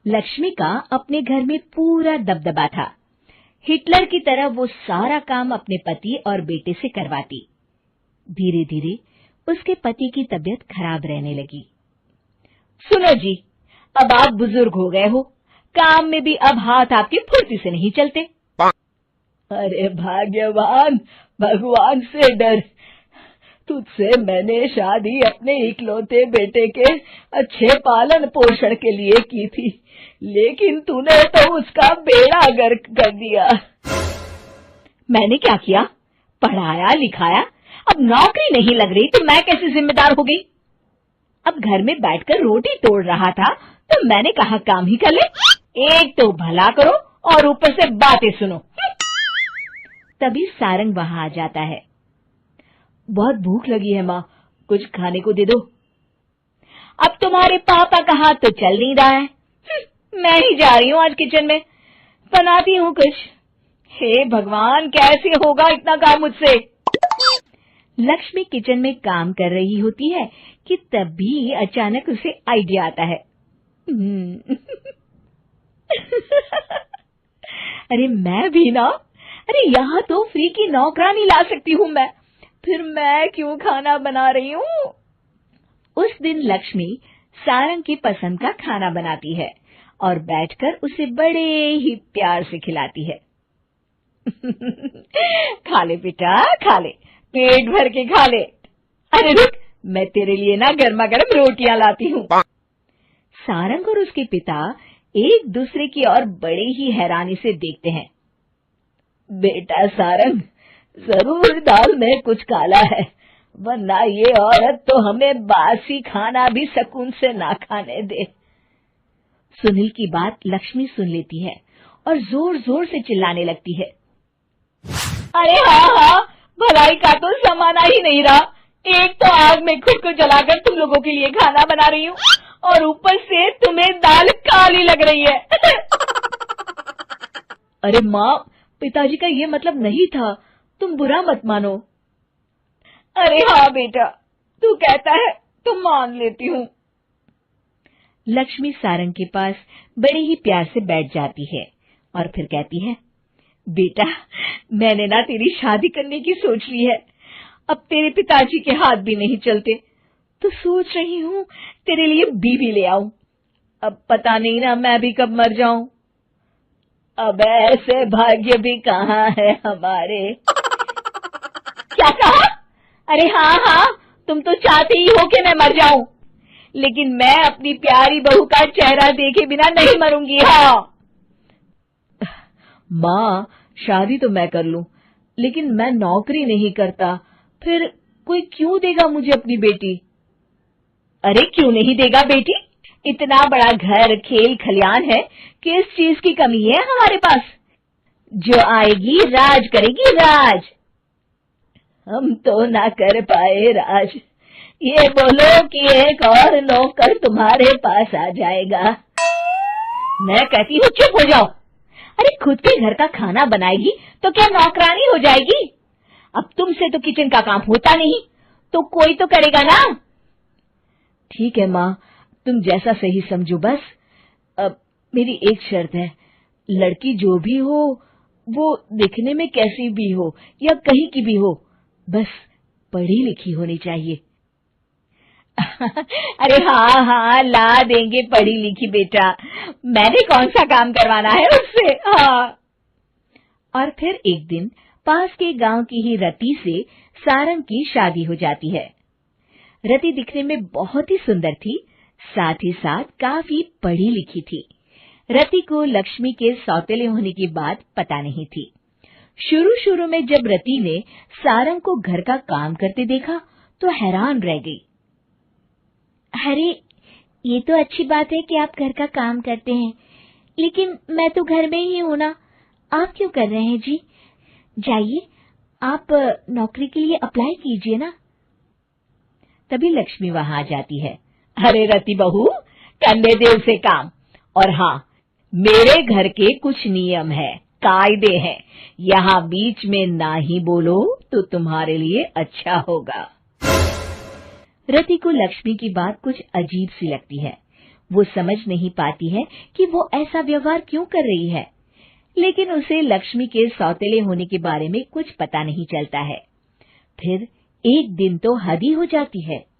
लक्ष्मी का अपने घर में पूरा दबदबा था। हिटलर की तरह वो सारा काम अपने पति और बेटे से करवाती। धीरे धीरे उसके पति की तबीयत खराब रहने लगी। सुनो जी, अब आप बुजुर्ग हो गए हो, काम में भी अब हाथ आपके फुर्ती से नहीं चलते। अरे भाग्यवान, भगवान से डर। तुझसे मैंने शादी अपने इकलौते बेटे के अच्छे पालन पोषण के लिए की थी, लेकिन तूने तो उसका बेड़ा गर्क कर दिया। मैंने क्या किया? पढ़ाया लिखाया, अब नौकरी नहीं लग रही तो मैं कैसे जिम्मेदार हो गई? अब घर में बैठकर रोटी तोड़ रहा था तो मैंने कहा काम ही कर ले। एक तो भला करो और ऊपर से बातें सुनो। तभी सारंग वहां आ जाता है। बहुत भूख लगी है माँ, कुछ खाने को दे दो। अब तुम्हारे पापा का हाथ तो चल नहीं रहा है। मैं ही जा रही हूँ आज किचन में, बनाती हूँ कुछ। हे भगवान, कैसे होगा इतना काम मुझसे? लक्ष्मी किचन में काम कर रही होती है कि तभी अचानक उसे आइडिया आता है। अरे मैं भी ना, अरे यहाँ तो फ्री की नौकरानी ला सकती हूँ मैं, फिर मैं क्यों खाना बना रही हूँ? उस दिन लक्ष्मी सारंग की पसंद का खाना बनाती है और बैठकर उसे बड़े ही प्यार से खिलाती है। खा ले बेटा, खा ले, पेट भर के खा ले। अरे रुक, मैं तेरे लिए ना गर्मा गर्म रोटियां लाती हूँ। सारंग और उसके पिता एक दूसरे की ओर बड़े ही हैरानी से देखते हैं। बेटा सारंग, जरूर दाल में कुछ काला है, वरना ये औरत तो हमें बासी खाना भी सुकून से ना खाने दे। सुनील की बात लक्ष्मी सुन लेती है और जोर जोर से चिल्लाने लगती है। अरे हाँ, भलाई का तो जमाना ही नहीं रहा। एक तो आग में खुद को जलाकर तुम लोगों के लिए खाना बना रही हूँ और ऊपर से तुम्हें दाल काली लग रही है। अरे माँ, पिताजी का ये मतलब नहीं था, तुम बुरा मत मानो। अरे हाँ बेटा, तू कहता है तो मान लेती हूँ। लक्ष्मी सारंग के पास बड़े ही प्यार से बैठ जाती है और फिर कहती है, बेटा मैंने ना तेरी शादी करने की सोच ली है। अब तेरे पिताजी के हाथ भी नहीं चलते तो सोच रही हूँ तेरे लिए बीवी ले आऊं। अब पता नहीं ना मैं भी कब मर जाऊं। अब ऐसे भाग्य भी कहाँ है हमारे। क्या कहा? अरे हाँ, तुम तो चाहते ही हो कि मैं मर जाऊं, लेकिन मैं अपनी प्यारी बहू का चेहरा देखे बिना नहीं मरूंगी। हाँ माँ, शादी तो मैं कर लूं, लेकिन मैं नौकरी नहीं करता, फिर कोई क्यों देगा मुझे अपनी बेटी? अरे क्यों नहीं देगा बेटी? इतना बड़ा घर, खेल खलियान है, किस चीज की कमी है हमारे पास? जो आएगी राज करेगी, राज। हम तो ना कर पाए राज, ये बोलो कि एक और नौकर तुम्हारे पास आ जाएगा। मैं कहती हूँ चुप हो जाओ। अरे खुद के घर का खाना बनाएगी तो क्या नौकरानी हो जाएगी? अब तुमसे तो किचन का काम होता नहीं, तो कोई तो करेगा ना। ठीक है माँ, तुम जैसा सही समझो बस। अब मेरी एक शर्त है, लड़की जो भी हो वो दिखने में कैसी भी हो या कहीं की भी हो, बस पढ़ी लिखी होनी चाहिए। अरे हाँ, ला देंगे पढ़ी लिखी बेटा, मैंने कौन सा काम करवाना है उससे। हाँ। और फिर एक दिन पास के गांव की ही रति से सारंग की शादी हो जाती है। रति दिखने में बहुत ही सुंदर थी, साथ ही साथ काफी पढ़ी लिखी थी। रति को लक्ष्मी के सौतेले होने की बात पता नहीं थी। शुरू में जब रति ने सारंग को घर का काम करते देखा तो हैरान रह गई। अरे ये तो अच्छी बात है कि आप घर का काम करते हैं, लेकिन मैं तो घर में ही हूं ना, आप क्यों कर रहे हैं जी? जाइए आप नौकरी के लिए अप्लाई कीजिए ना। तभी लक्ष्मी वहां आ जाती है। अरे रति बहू, करने दे उसे काम। और हाँ, मेरे घर के कुछ नियम है, कायदे हैं, यहाँ बीच में ना ही बोलो तो तुम्हारे लिए अच्छा होगा। रति को लक्ष्मी की बात कुछ अजीब सी लगती है। वो समझ नहीं पाती है कि वो ऐसा व्यवहार क्यों कर रही है, लेकिन उसे लक्ष्मी के सौतेले होने के बारे में कुछ पता नहीं चलता है। फिर एक दिन तो हद ही हो जाती है।